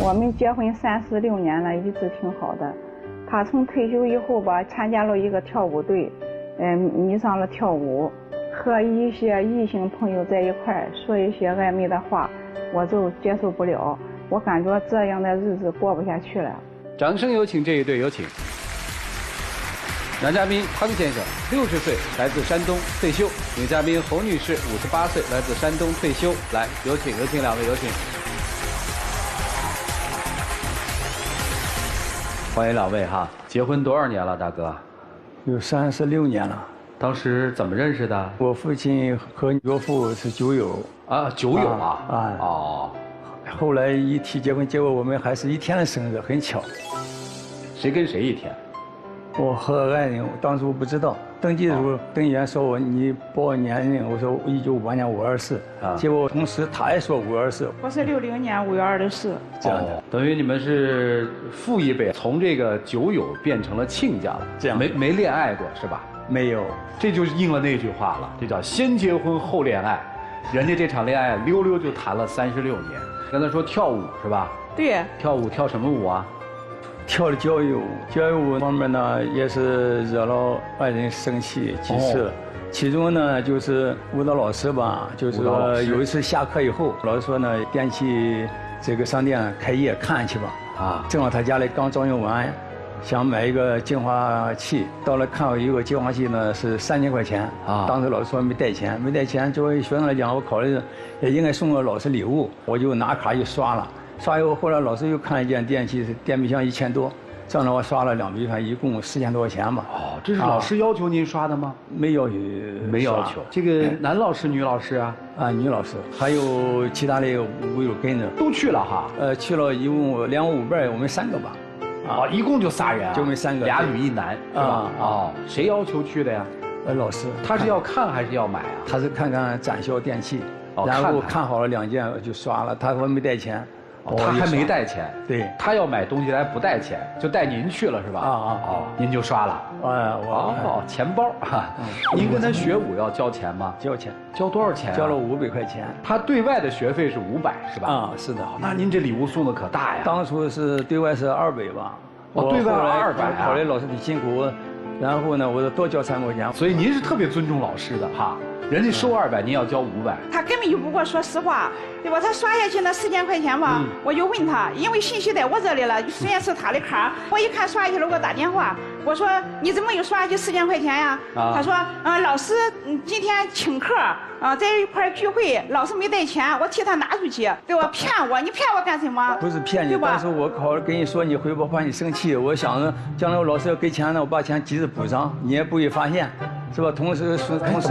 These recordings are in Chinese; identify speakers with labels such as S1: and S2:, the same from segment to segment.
S1: 我们结婚36年了，一直挺好的。他从退休以后吧，参加了一个跳舞队，迷上了跳舞，和一些异性朋友在一块儿说一些暧昧的话，我就接受不了。我感觉这样的日子过不下去了。
S2: 掌声有请这一对，有请。男嘉宾汤先生，60岁，来自山东，退休；女嘉宾侯女士，58岁，来自山东，退休。来，有请两位，有请。欢迎两位哈！结婚多少年了，大哥？
S3: 有36年了。
S2: 当时怎么认识的？
S3: 我父亲和岳父是酒友
S2: 啊，酒友啊！哦。
S3: 后来一提结婚，结果我们还是一天的生日，很巧。
S2: 谁跟谁一天？
S3: 我和爱人，当时我不知道，登记的时候登记员说你报年龄，我说1958年5月24，结果同时他也说5月24。
S1: 我是60年5月24。
S3: 这样的，
S2: 等于你们是父一辈从这个酒友变成了亲家了，
S3: 这样
S2: 没恋爱过是吧？
S3: 没有，
S2: 这就是应了那句话了，这叫先结婚后恋爱，人家这场恋爱溜溜就谈了36年。刚才说跳舞是吧？
S1: 对。
S2: 跳舞跳什么舞啊？
S3: 跳的交谊舞方面呢，也是惹了爱人生气几次。其中呢，就是舞蹈老师吧，就是说有一次下课以后，老师说呢，电器这个商店开业看去吧。啊，正好他家里刚装修完，想买一个净化器，到了看有一个净化器呢是3000块钱。啊，当时老师说没带钱，作为学生来讲，我考虑也应该送个老师礼物，我就拿卡就刷了。刷以后，后来老师又看了一件电器，电冰箱1000多，这样的话刷了2笔饭，一共4000多块钱吧。
S2: 哦，这是老师要求您刷的吗？
S3: 没要求，
S2: 没要求。这个男老师、女老师啊？
S3: 啊，女老师，还有其他的舞友跟着。
S2: 都去了哈？
S3: 去了一共连我舞伴，我们3个吧。
S2: 啊，一共就仨人啊？
S3: 就我们3个
S2: ，2女1男，是吧？哦，谁要求去的呀？
S3: 老师。
S2: 他是要看还是要买啊？
S3: 他是看看展销电器，然后看好了2件就刷了。他说没带钱。
S2: 他还没带钱，
S3: 对，
S2: 他要买东西来不带钱，就带您去了是吧？您就刷了。钱包哈。您跟他学舞要交钱吗？
S3: 交钱。
S2: 交多少钱？
S3: 交了500块钱。
S2: 他对外的学费是500是吧？
S3: 啊，是的。
S2: 那您这礼物送的可大呀。
S3: 当初是对外是200吧。
S2: 对外200。
S3: 考虑老师的辛苦，然后呢，我多交3块钱。
S2: 所以您是特别尊重老师的哈。人家收200，您要交500。
S1: 他根本就不跟我说实话，对吧？他刷下去那4000块钱吧，我就问他，因为信息在我这里了，虽然是他的卡，我一看刷下去了，我给我打电话，我说你怎么又刷下去4000块钱呀？他说，老师今天请客在一块聚会，老师没带钱，我替他拿出去，对吧？骗我，你骗我干什么？
S3: 不是骗你，当时我考虑跟你说你回报怕你生气，我想着将来我老师要给钱呢，我把钱及时补上，你也不会发现。是吧？同时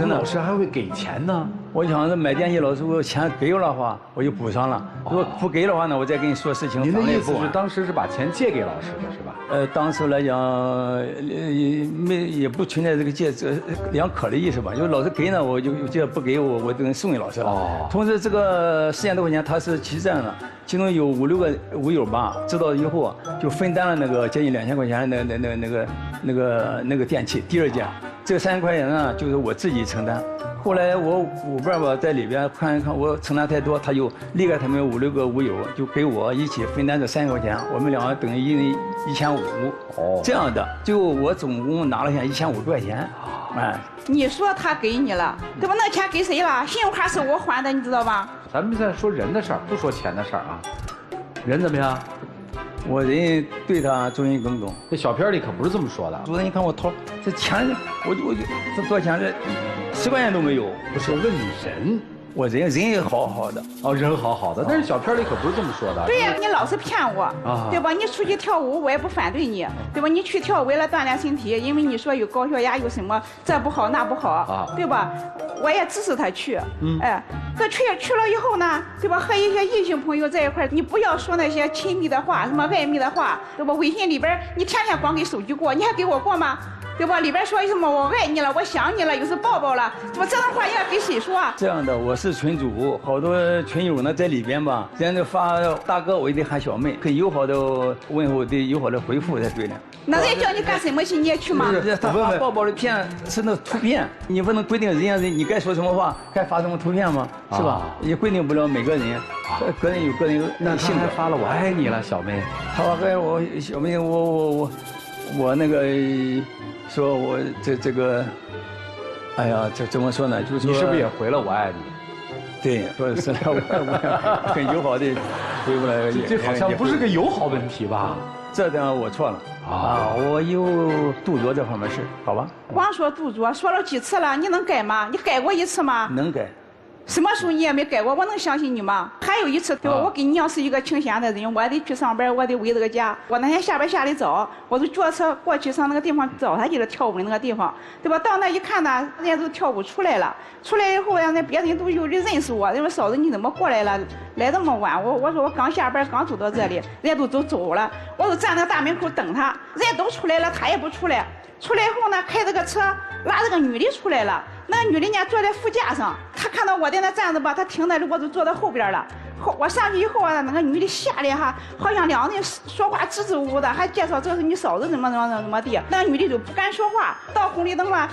S3: 呢，
S2: 老师还会给钱呢。
S3: 我想着买电器，老师我钱给了的话，我就补上了。如果不给的话呢，我再跟你说事情。
S2: 您的意思是当时是把钱借给老师的是吧？
S3: 当时来讲，也不存在这个借这两可的意思吧。就是老师给呢，我就这不给我就能送给老师了。同时这个4000多块钱，他是其这样的，其中有5、6个舞友吧，知道以后就分担了那个接近2000块钱那个电器。第2件。这个3000块钱呢，就是我自己承担。后来我舞伴吧在里边看一看，我承担太多，他就离开他们5、6个舞友，就给我一起分担这3000块钱。我们2个等于一人1500。这样的，就我总共拿了下1500块钱。
S1: 你说他给你了，对吧？那钱给谁了？信用卡是我还的，你知道吧？
S2: 咱们现在说人的事儿，不说钱的事儿啊。人怎么样？
S3: 我人对他忠心耿耿。
S2: 这小片里可不是这么说的。
S3: 主任，你看我掏这钱，我就这多少钱？这10块钱都没有。
S2: 不是问你人，
S3: 我人也好好的。
S2: 人好好的，但是小片里可不是这么说的。
S1: 对呀，你老是骗我，对吧？你出去跳舞，我也不反对你，对吧？你去跳为了锻炼身体，因为你说有高血压有什么这不好那不好，对吧？我也支持他去。这去了以后呢，对吧？和一些异性朋友在一块，你不要说那些亲密的话，什么暧昧的话，对吧？微信里边你天天光给手机过，你还给我过吗？对吧？里边说什么我爱你了，我想你了，又是抱抱了，对吧？这种话应该给谁说啊？
S3: 这样的，我是群主，好多群友呢在里边吧，人家发大哥，我也得喊小妹，很友好的问候，得友好的回复才对的。
S1: 那人家叫你干什么去，你也去吗？
S3: 他发抱抱的片是那图片，你不能规定人家你该说什么话，该发什么图片吗？是吧？也规定不了每个人，个人有个人性格。
S2: 那他还发了我爱你了，小妹。
S3: 他说哎我小妹我那个说我这个，哎呀这怎么说呢？就是说
S2: 你是不是也回了我爱你？
S3: 对，说是我很友好的回过来。
S2: 这好像不是个友好问题吧？
S3: 这点我错了啊，我有杜绝这方面事，好吧？
S1: 光说杜绝，说了几次了，你能改吗？你改过一次吗？
S3: 能改。
S1: 什么时候你也没改过，我能相信你吗？还有一次，对吧？我跟你要是一个清闲的人，我得去上班，我得为这个家。我那天下班下得早，我就坐车过去上那个地方找他去了跳舞的那个地方，对吧？到那一看呢，人家都跳舞出来了，出来以后让那别人都有人认识我，因为嫂子你怎么过来了？来这么晚？我说我刚下班，刚走到这里，人家都走了，我就站在大门口等他，人家都出来了，他也不出来。出来以后呢，开这个车拉这个女的出来了，那个女的呢坐在副驾上，她看到我在那站着吧，她停在我就坐到后边了。我上去以后啊，那个女的吓得哈，好像两个人说话支支吾吾的，还介绍这是你嫂子怎么地，那个女的就不敢说话。到红绿灯了。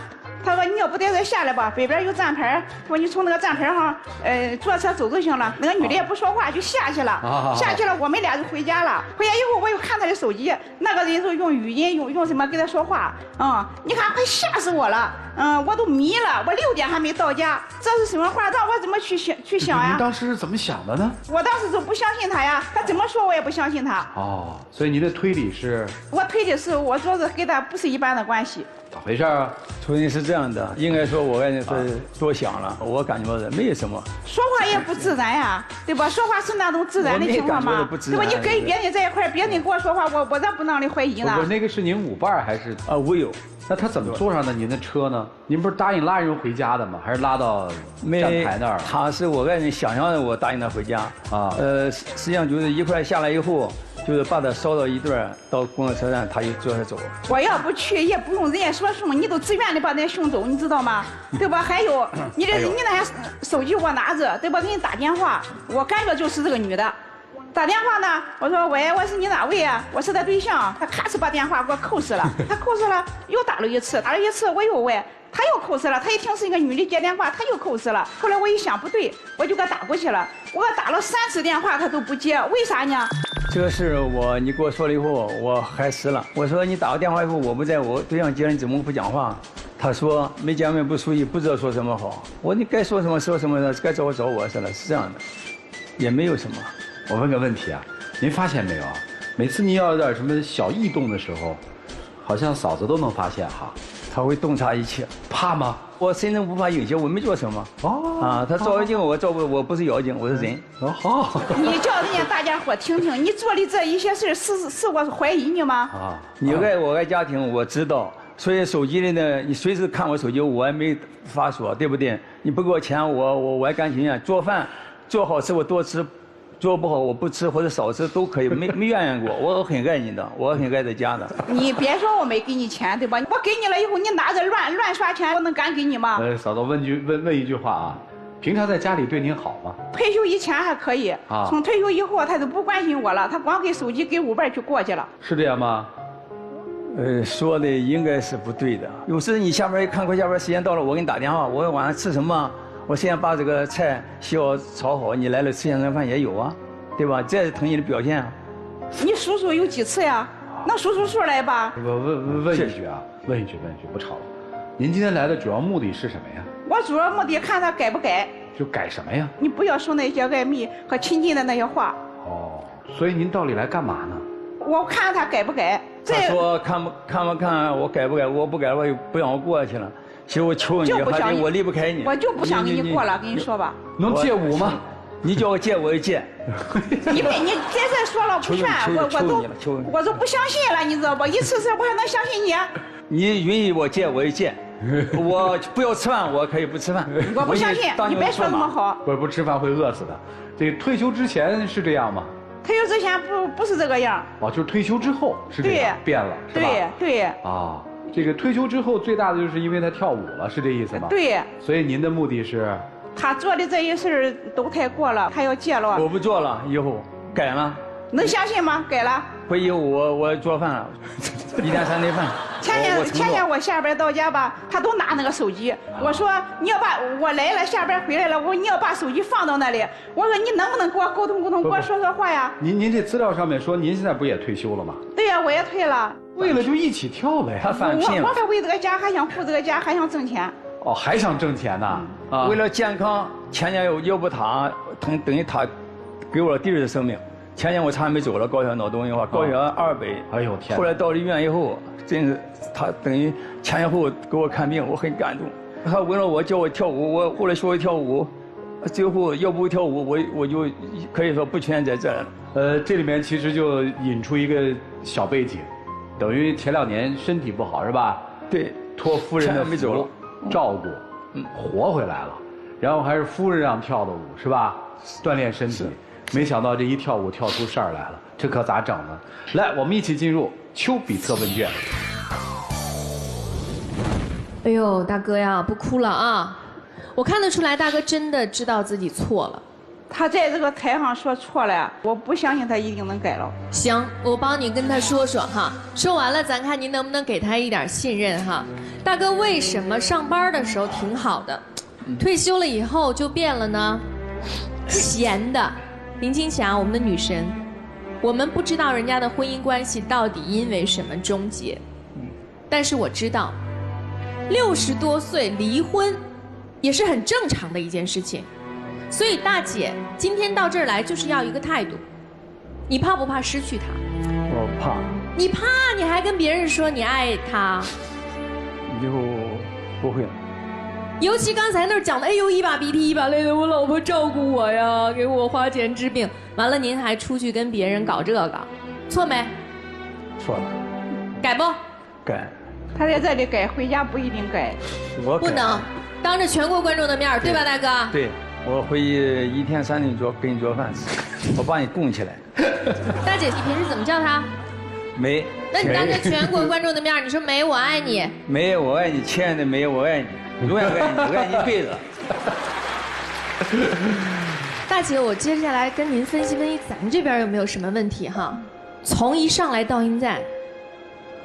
S1: 他说你要不在这下来吧，北边有站牌，说你从那个站牌上，坐车走就行了。那个女的也不说话，就下去了。下去了，我们俩就回家了。回家以后，我又看他的手机，那个人就用语音，用什么跟他说话。你看，快吓死我了。我都迷了。我6点还没到家，这是什么话？让我怎么去想呀？
S2: 你当时是怎么想的呢？
S1: 我当时就不相信他呀，他怎么说我也不相信他。
S2: 所以您的推理是？
S1: 我推的是，我说是跟他不是一般的关系。
S2: 咋回事啊？
S3: 推理是这样的，应该说我感觉是多想了，我感觉到没有什么。
S1: 说话也不自然呀，对吧？说话是那种自然的情况吗？对吧？你跟别人在一块，别人跟我说话，我咋不让你怀疑呢？
S2: 不是，那个是您舞伴还是？
S3: 我有。
S2: 那他怎么坐上的您的车呢？您不是答应拉人回家的吗？还是拉到站台那儿？
S3: 他是我个人想象的，我答应他回家啊。实际上就是一块下来以后，就是把他捎到一段到公交车站，他就坐着走。
S1: 我要不去也不用人家说送，你都自愿的把人送走，你知道吗？对吧？还有你那手机我拿着，对吧？给你打电话，我感觉就是这个女的。打电话呢，我说喂，我是你哪位啊？我是他对象。他咔哧把电话给我扣死了，他扣死了，又打了一次，我又喂，他又扣死了。他一听是一个女的接电话，他又扣死了。后来我一想不对，我就给他打过去了。我给他打了3次电话，他都不接，为啥呢？
S3: 这个事你给我说了以后，我害死了。我说你打个电话以后我不在，我对象接你怎么不讲话？他说没见面不熟悉，不知道说什么好。我说你该说什么说什么，该找我是了，是这样的，也没有什么。
S2: 我问个问题啊，您发现没有啊？每次您要有点什么小异动的时候，好像嫂子都能发现哈。
S3: 他会洞察一切，
S2: 怕吗？
S3: 我身上不怕影响，我没做什么。他照妖镜我照不，我不是妖精，我是人。
S1: 你叫人家大家伙听听，你做的这一些事是我怀疑你吗？
S3: 你爱我爱家庭，我知道。所以手机里呢，你随时看我手机，我也没发锁，对不对？你不给我钱，我还甘情愿做饭，做好吃我多吃。做不好我不吃或者少吃都可以，没怨言过。我很爱你的，我很爱这家的。
S1: 你别说我没给你钱，对吧？我给你了以后，你拿着乱刷钱，我能敢给你吗？
S2: 嫂子问一句话啊，平常在家里对您好吗？
S1: 退休以前还可以，从退休以后他就不关心我了，他光给手机给舞伴去过去了。
S2: 是这样吗？
S3: 说的应该是不对的。有时你下班一看快下班时间到了，我给你打电话，我晚上吃什么？我现在把这个菜洗好炒好，你来了吃2顿饭也有啊，对吧？这是疼你的表现啊。
S1: 你数数有几次呀？能数出数来吧？
S2: 我问一句啊，问一句，不吵了。您今天来的主要目的是什么呀？
S1: 我主要目的看他改不改。
S2: 就改什么呀？
S1: 你不要说那些暧昧和亲近的那些话。
S2: 所以您到底来干嘛呢？
S1: 我看他改不改。
S3: 他说看不看我改不改？我不改的话又不让我过去了。其实我求你，还得我离不开你。
S1: 我就不想跟你过了，跟你说吧。
S2: 能借舞吗？
S3: 你叫我借我就借。
S1: 你别说了不算，我都不相信了，你知道不？一次我还能相信你？
S3: 你允许我借我就借，我不要吃饭我可以不吃饭。
S1: 我不相信，你别说那么好。
S2: 不吃饭会饿死的。这个退休之前是这样吗？
S1: 退休之前不是这个样。
S2: 就是退休之后是这样变了，是吧？
S1: 对。
S2: 这个退休之后最大的就是因为他跳舞了，是这意思吗？
S1: 对。
S2: 所以您的目的是？
S1: 他做的这些事儿都太过了，他要戒了。
S3: 我不做了，以后改了。
S1: 能相信吗？改了。
S3: 回以后我做饭了，1天3顿饭。
S1: 前天我下班到家吧，他都拿那个手机。我说你要把我来了，下班回来了，我说你要把手机放到那里。我说你能不能跟我沟通沟通，跟我说说话呀？
S2: 您这资料上面说您现在不也退休了吗？
S1: 对呀，我也退了。
S2: 为了就一起跳了呀？
S3: 他返聘了。
S1: 我还为这个家还想顾这个家，还想挣钱。
S2: 哦，还想挣钱呢？
S3: 为了健康，前年要不他等于他给我了第二次生命。前年我差点没走了，高血压脑动硬化，高血压200。
S2: 哎呦天！
S3: 后来到了医院以后，真是他等于前后给我看病，我很感动。他为了我教我跳舞，我后来学会跳舞，最后要不跳舞，我就可以说不全在这了。
S2: 这里面其实就引出一个小背景，等于前2年身体不好是吧？
S3: 对，
S2: 托夫人的福照顾，活回来了，然后还是夫人让跳的舞是吧？锻炼身体。没想到这一跳舞跳出事儿来了，这可咋整呢？来，我们一起进入丘比特问卷。
S4: 哎呦，大哥呀，不哭了啊！我看得出来，大哥真的知道自己错了。
S1: 他在这个台上说错了，我不相信他一定能改了。
S4: 行，我帮你跟他说说哈。说完了，咱看您能不能给他一点信任哈。大哥为什么上班的时候挺好的，退休了以后就变了呢？闲的。林青霞，我们的女神，我们不知道人家的婚姻关系到底因为什么终结，但是我知道，60多岁离婚也是很正常的一件事情。所以大姐今天到这儿来就是要一个态度，你怕不怕失去他？
S3: 我怕。
S4: 你怕，你还跟别人说你爱他？
S3: 以后不会了。
S4: 尤其刚才那儿讲的，哎呦，一把鼻涕一把泪的，我老婆照顾我呀，给我花钱治病，完了您还出去跟别人搞这个，错没？
S3: 错了。
S4: 改不？
S3: 改。
S1: 他在这里改，回家不一定改。
S3: 我
S4: 不能，当着全国观众的面，对吧，大哥？
S3: 对，我回去1天3顿给你做饭吃，我把你供起来。
S4: 大姐，你平时怎么叫他？
S3: 梅。
S4: 那你当着全国观众的面，你说梅，我爱你。
S3: 梅，我爱你，亲爱的梅，我爱你。永远爱你，爱你一辈子。
S4: 大姐，我接下来跟您分析分析，咱们这边有没有什么问题哈？从一上来到现在，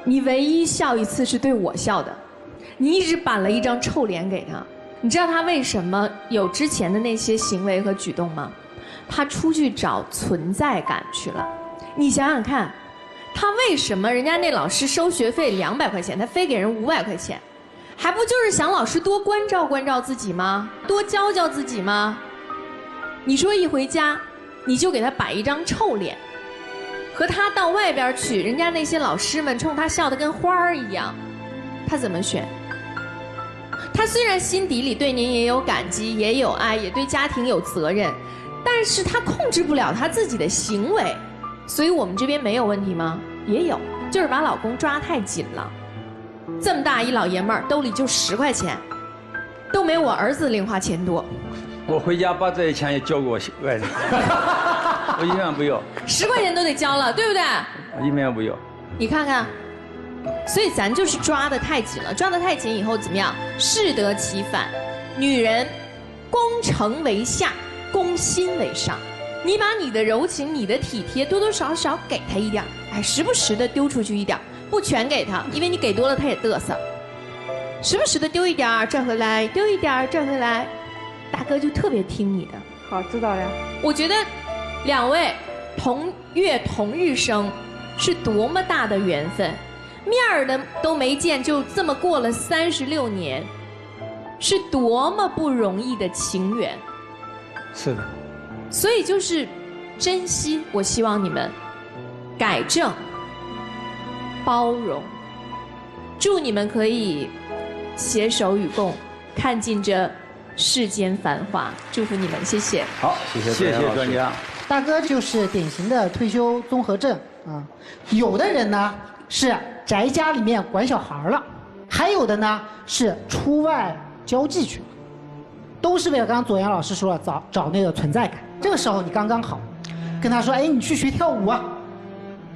S4: 你唯一笑一次是对我笑的，你一直板了一张臭脸给他。你知道他为什么有之前的那些行为和举动吗？他出去找存在感去了。你想想看，他为什么人家那老师收学费200块钱，他非给人500块钱？还不就是想老师多关照关照自己吗？多教教自己吗？你说一回家，你就给他摆一张臭脸，和他到外边去，人家那些老师们冲他笑得跟花儿一样，他怎么选？他虽然心底里对您也有感激，也有爱，也对家庭有责任，但是他控制不了他自己的行为，所以我们这边没有问题吗？也有，就是把老公抓太紧了。这么大一老爷们儿，兜里就10块钱，都没我儿子零花钱多。
S3: 我回家把这些钱也交给我爱人，我一分不要。
S4: 10块钱都得交了，对不对？
S3: 我一分也不要。
S4: 你看看，所以咱就是抓得太紧了，抓得太紧以后怎么样？适得其反。女人，攻城为下，攻心为上。你把你的柔情、你的体贴，多多少少给他一点，哎，时不时的丢出去一点。不全给他，因为你给多了他也嘚瑟。时不时的丢一点儿赚回来，丢一点儿赚回来，大哥就特别听你的。
S1: 好，知道了。
S4: 我觉得2位同月同日生，是多么大的缘分，面儿的都没见，就这么过了36年，是多么不容易的情缘。
S3: 是的。
S4: 所以就是珍惜，我希望你们改正。包容，祝你们可以携手与共，看尽这世间繁华。祝福你们，谢谢。
S2: 好，谢谢
S3: 专家。
S5: 大哥就是典型的退休综合症啊。有的人呢是宅家里面管小孩了，还有的呢是出外交际去了，都是为了刚刚左阳老师说了找那个存在感。这个时候你刚刚好，跟他说，哎，你去学跳舞啊，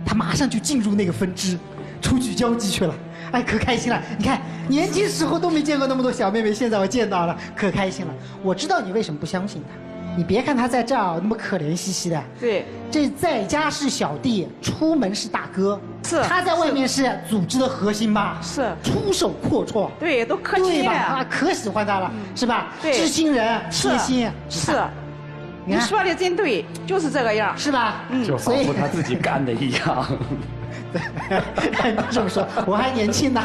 S5: 他马上就进入那个分支。出去交际去了，哎，可开心了！你看，年轻时候都没见过那么多小妹妹，现在我见到了，可开心了。我知道你为什么不相信她，你别看她在这儿那么可怜兮兮的，
S1: 对，
S5: 这在家是小弟，出门是大哥，
S1: 是
S5: 他在外面是组织的核心吧？
S1: 是
S5: 出手阔绰，
S1: 对，都可
S5: 对吧？
S1: 亲了。
S5: 啊，可喜欢他了，是吧？
S1: 对
S5: 知心人，
S1: 是
S5: 贴心，
S1: 是，
S5: 你看
S1: 你说的真对，就是这个样。
S5: 是吧？
S3: 就仿佛他自己干的一样。
S5: 你这么说，我还年轻呢。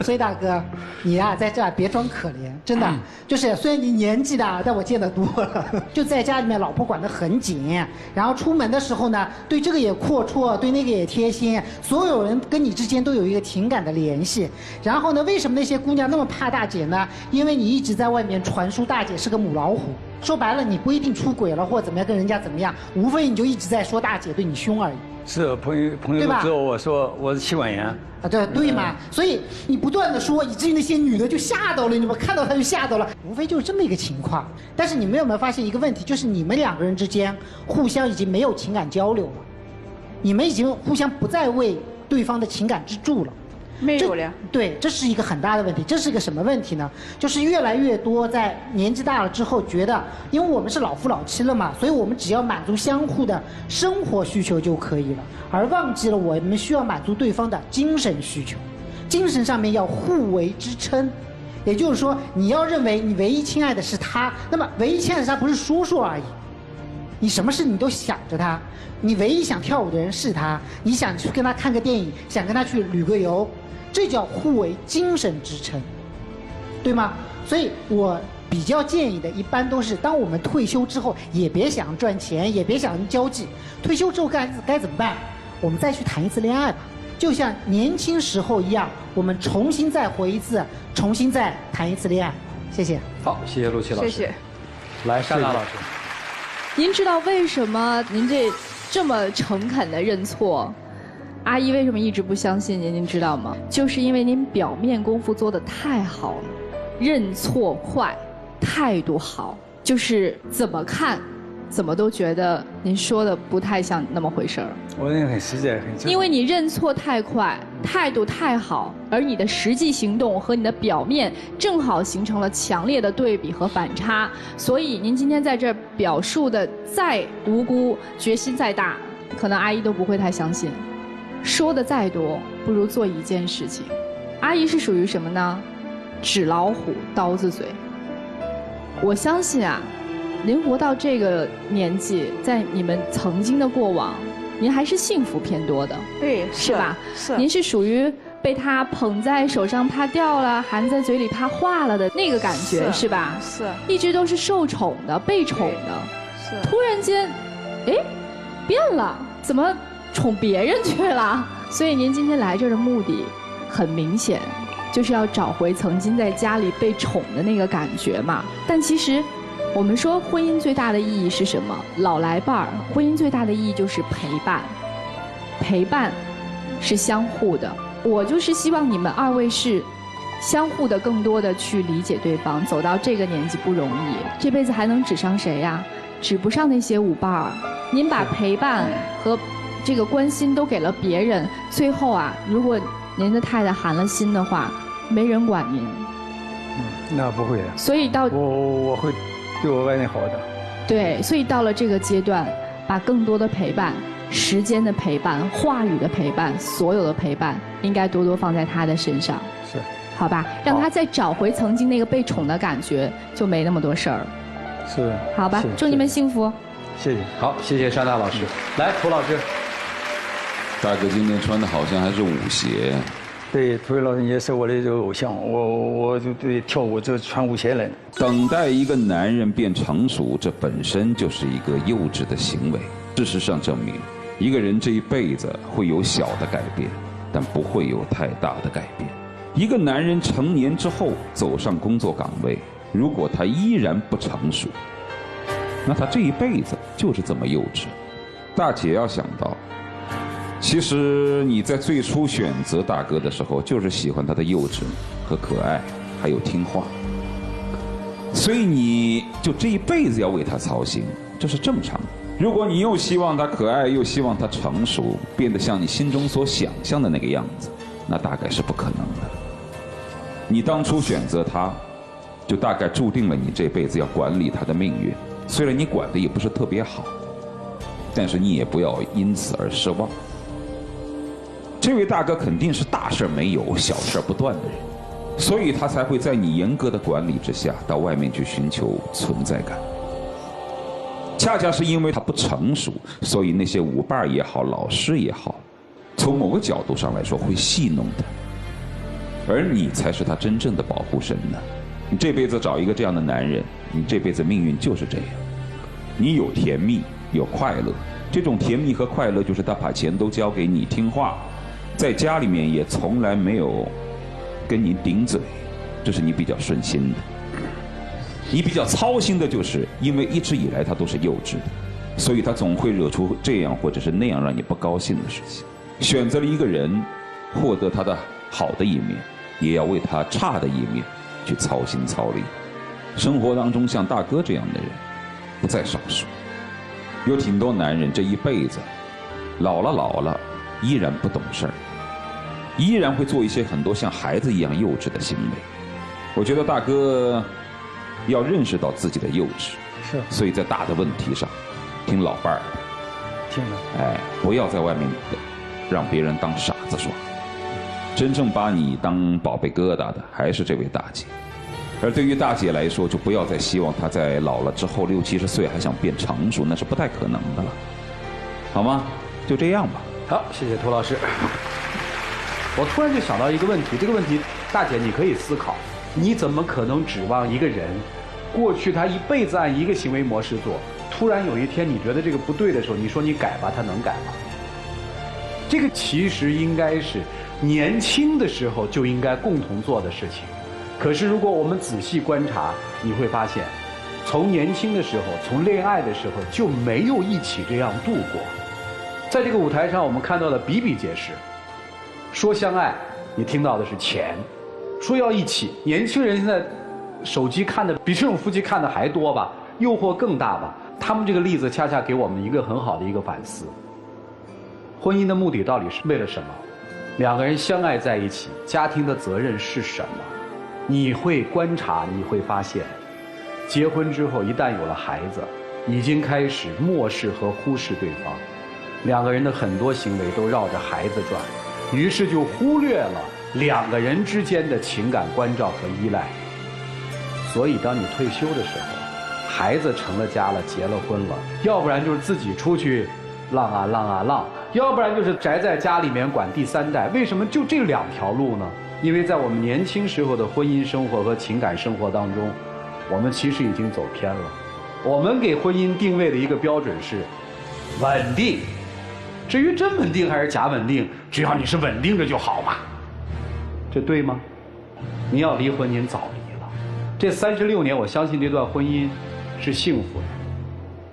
S5: 所以大哥，你呀、在这儿别装可怜，真的，就是虽然你年纪大，但我见得多了。就在家里面，老婆管得很紧，然后出门的时候呢，对这个也阔绰，对那个也贴心，所有人跟你之间都有一个情感的联系。然后呢，为什么那些姑娘那么怕大姐呢？因为你一直在外面传输大姐是个母老虎。说白了，你不一定出轨了或怎么样跟人家怎么样，无非你就一直在说大姐对你凶而已。
S3: 是朋友都知道我说我是妻管严
S5: 啊，对嘛，所以你不断的说，以至于那些女的就吓到了，你们看到她就吓到了，无非就是这么一个情况。但是你们有没有发现一个问题，就是你们两个人之间互相已经没有情感交流了，你们已经互相不再为对方的情感支柱了。
S1: 没有了。
S5: 对，这是一个很大的问题。这是一个什么问题呢？就是越来越多在年纪大了之后，觉得因为我们是老夫老妻了嘛，所以我们只要满足相互的生活需求就可以了，而忘记了我们需要满足对方的精神需求。精神上面要互为支撑，也就是说，你要认为你唯一亲爱的是他，那么唯一亲爱的是他不是说说而已。你什么事你都想着他，你唯一想跳舞的人是他，你想去跟他看个电影，想跟他去旅个游。这叫互为精神支撑，对吗？所以我比较建议的，一般都是当我们退休之后，也别想赚钱，也别想交际。退休之后该怎么办？我们再去谈一次恋爱吧，就像年轻时候一样，我们重新再活一次，重新再谈一次恋爱。谢谢。
S2: 好，谢谢陆琪老师。
S1: 谢谢。
S2: 来，单娜老师。
S4: 您知道为什么您这么诚恳的认错？阿姨为什么一直不相信您？您知道吗？就是因为您表面功夫做得太好了，认错快，态度好，就是怎么看，怎么都觉得您说的不太像那么回事儿。
S3: 我认为很实在，很正常。
S4: 因为你认错太快，态度太好，而你的实际行动和你的表面正好形成了强烈的对比和反差，所以您今天在这儿表述的再无辜，决心再大，可能阿姨都不会太相信。说的再多，不如做一件事情。阿姨是属于什么呢？纸老虎，刀子嘴。我相信啊，您活到这个年纪，在你们曾经的过往，您还是幸福偏多的。
S1: 对，
S4: 是吧？
S1: 是。
S4: 您是属于被他捧在手上怕掉了，含在嘴里怕化了的那个感觉，是吧？
S1: 是。
S4: 一直都是受宠的，被宠的。
S1: 是。
S4: 突然间，哎，变了，怎么？宠别人去了，所以您今天来这儿的目的很明显，就是要找回曾经在家里被宠的那个感觉嘛。但其实，我们说婚姻最大的意义是什么？老来伴儿，婚姻最大的意义就是陪伴，陪伴是相互的。我就是希望你们二位是相互的，更多的去理解对方。走到这个年纪不容易，这辈子还能指上谁呀？指不上那些舞伴儿。您把陪伴和这个关心都给了别人，最后啊，如果您的太太寒了心的话，没人管您。
S3: 那不会的。
S4: 所以到
S3: 我会对我爱人好的。
S4: 对，所以到了这个阶段，把更多的陪伴、时间的陪伴、话语的陪伴、所有的陪伴，应该多多放在他的身上。
S3: 是。
S4: 好吧，让他再找回曾经那个被宠的感觉，就没那么多事儿。
S3: 是。
S4: 好吧，祝你们幸福。
S3: 谢谢。
S2: 好，谢谢单娜老师。来，涂老师。
S6: 大哥今天穿的好像还是舞鞋。
S3: 对，涂老师也是我的这个偶像，我就对跳舞就穿舞鞋来的。
S6: 等待一个男人变成熟，这本身就是一个幼稚的行为。事实上证明，一个人这一辈子会有小的改变，但不会有太大的改变。一个男人成年之后走上工作岗位，如果他依然不成熟，那他这一辈子就是这么幼稚。大姐要想到，其实你在最初选择大哥的时候，就是喜欢他的幼稚和可爱，还有听话，所以你就这一辈子要为他操心，这是正常的。如果你又希望他可爱，又希望他成熟，变得像你心中所想象的那个样子，那大概是不可能的。你当初选择他，就大概注定了你这辈子要管理他的命运。虽然你管的也不是特别好，但是你也不要因此而失望。这位大哥肯定是大事没有，小事不断的人，所以他才会在你严格的管理之下，到外面去寻求存在感。恰恰是因为他不成熟，所以那些舞伴也好，老师也好，从某个角度上来说会戏弄他，而你才是他真正的保护神呢。你这辈子找一个这样的男人，你这辈子命运就是这样。你有甜蜜，有快乐，这种甜蜜和快乐就是他把钱都交给你，听话，在家里面也从来没有跟你顶嘴，这是你比较顺心的。你比较操心的就是因为一直以来他都是幼稚的，所以他总会惹出这样或者是那样让你不高兴的事情。选择了一个人，获得他的好的一面，也要为他差的一面去操心操力。生活当中像大哥这样的人不在少数，有挺多男人这一辈子老了依然不懂事儿，依然会做一些很多像孩子一样幼稚的行为。我觉得大哥要认识到自己的幼稚，
S3: 是，
S6: 所以在大的问题上听老伴儿的，
S3: 听了。
S6: 哎，不要在外面让别人当傻子耍。真正把你当宝贝疙瘩的还是这位大姐。而对于大姐来说，就不要再希望她在老了之后60、70岁还想变成熟，那是不太可能的了，好吗？就这样吧。
S2: 好，谢谢涂老师。我突然就想到一个问题，这个问题大姐你可以思考，你怎么可能指望一个人，过去他一辈子按一个行为模式做，突然有一天你觉得这个不对的时候，你说你改吧，他能改吗？这个其实应该是年轻的时候就应该共同做的事情。可是如果我们仔细观察，你会发现，从年轻的时候，从恋爱的时候就没有一起这样度过。在这个舞台上，我们看到的比比皆是。说相爱，你听到的是钱；说要一起，年轻人现在手机看的比这种夫妻看的还多吧，诱惑更大吧。他们这个例子恰恰给我们一个很好的一个反思。婚姻的目的到底是为了什么？两个人相爱在一起，家庭的责任是什么？你会观察，你会发现，结婚之后一旦有了孩子，已经开始漠视和忽视对方，两个人的很多行为都绕着孩子转，于是就忽略了两个人之间的情感关照和依赖。所以当你退休的时候，孩子成了家了，结了婚了，要不然就是自己出去浪啊浪啊浪，要不然就是宅在家里面管第三代。为什么就这两条路呢？因为在我们年轻时候的婚姻生活和情感生活当中，我们其实已经走偏了。我们给婚姻定位的一个标准是稳定，至于真稳定还是假稳定，只要你是稳定的就好嘛。这对吗？您要离婚，您早离了。这36年，我相信这段婚姻是幸福的。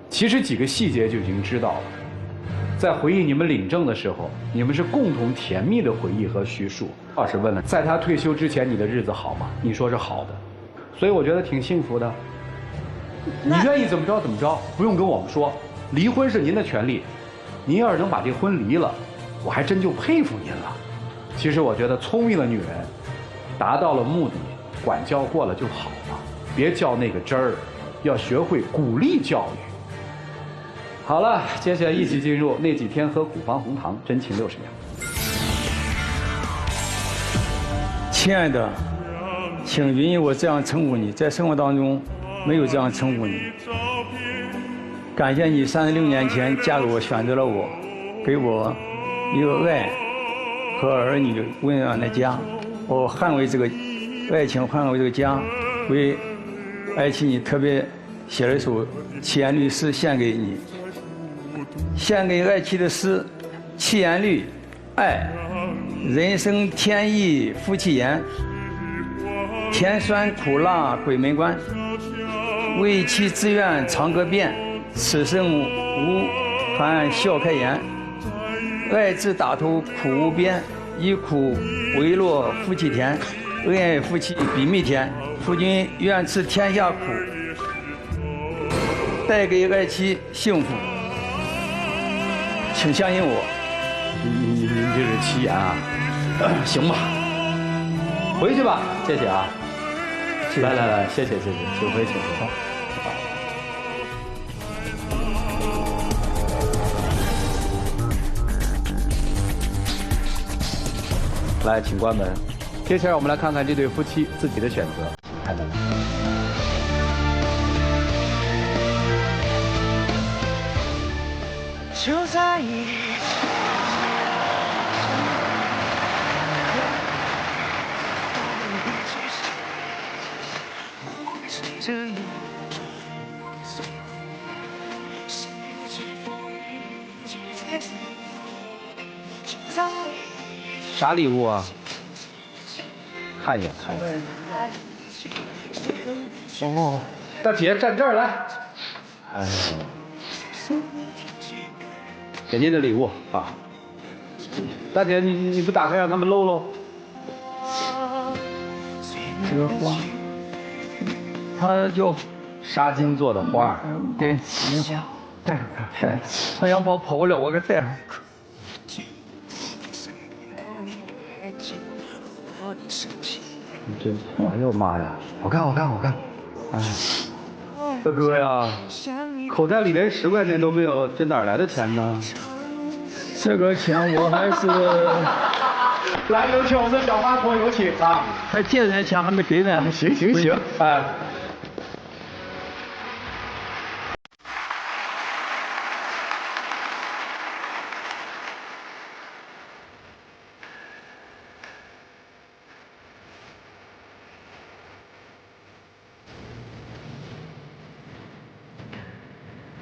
S2: 其实几个细节就已经知道了。在回忆你们领证的时候，你们是共同甜蜜的回忆和叙述。老师问了，在他退休之前，你的日子好吗？你说是好的，所以我觉得挺幸福的。你愿意怎么着怎么着，不用跟我们说。离婚是您的权利，您要是能把这婚离了，我还真就佩服您了。其实我觉得聪明的女人，达到了目的，管教过了就好了，别较那个真儿，要学会鼓励教育。好了，接下来一起进入那几天喝古方红糖，真情60秒。
S3: 亲爱的，请允许我这样称呼你，在生活当中没有这样称呼你。感谢你36年前嫁给我，选择了我，给我一个爱和儿女温暖的家。我捍卫这个爱情，捍卫这个家，为爱妻你特别写了一首七言律诗献给你。献给爱妻的诗，七言律：爱，人生天意夫妻言，甜酸苦辣鬼门关。为妻自愿长歌遍，此生无含笑开颜。爱字打头苦无边，以苦为乐夫妻甜。恩爱夫妻比蜜甜，夫君愿吃天下苦，带给爱妻幸福。请相信我。
S2: 您这是七言啊，行吧，回去吧，谢谢啊。来，谢谢，请回。好。来，请关门。接下来我们来看看这对夫妻自己的选择。
S7: 就在一
S2: 啥礼物啊？看一眼。
S7: 行哦。
S2: 大姐站这儿来。哎，给您的礼物啊。大姐，你不打开让他们搂搂？
S3: 这个花，它叫
S2: 纱巾做的花。
S3: 对，带上它。它要跑跑不了，我给带上。
S2: 这，哎呦妈呀！
S7: 好看。
S2: 哎，大哥呀，口袋里连10块钱都没有，这哪来的钱呢？
S3: 这个钱我还是
S2: 来，有请我们小花婆，有请啊！
S3: 还借人钱还没给呢。
S2: 行，哎，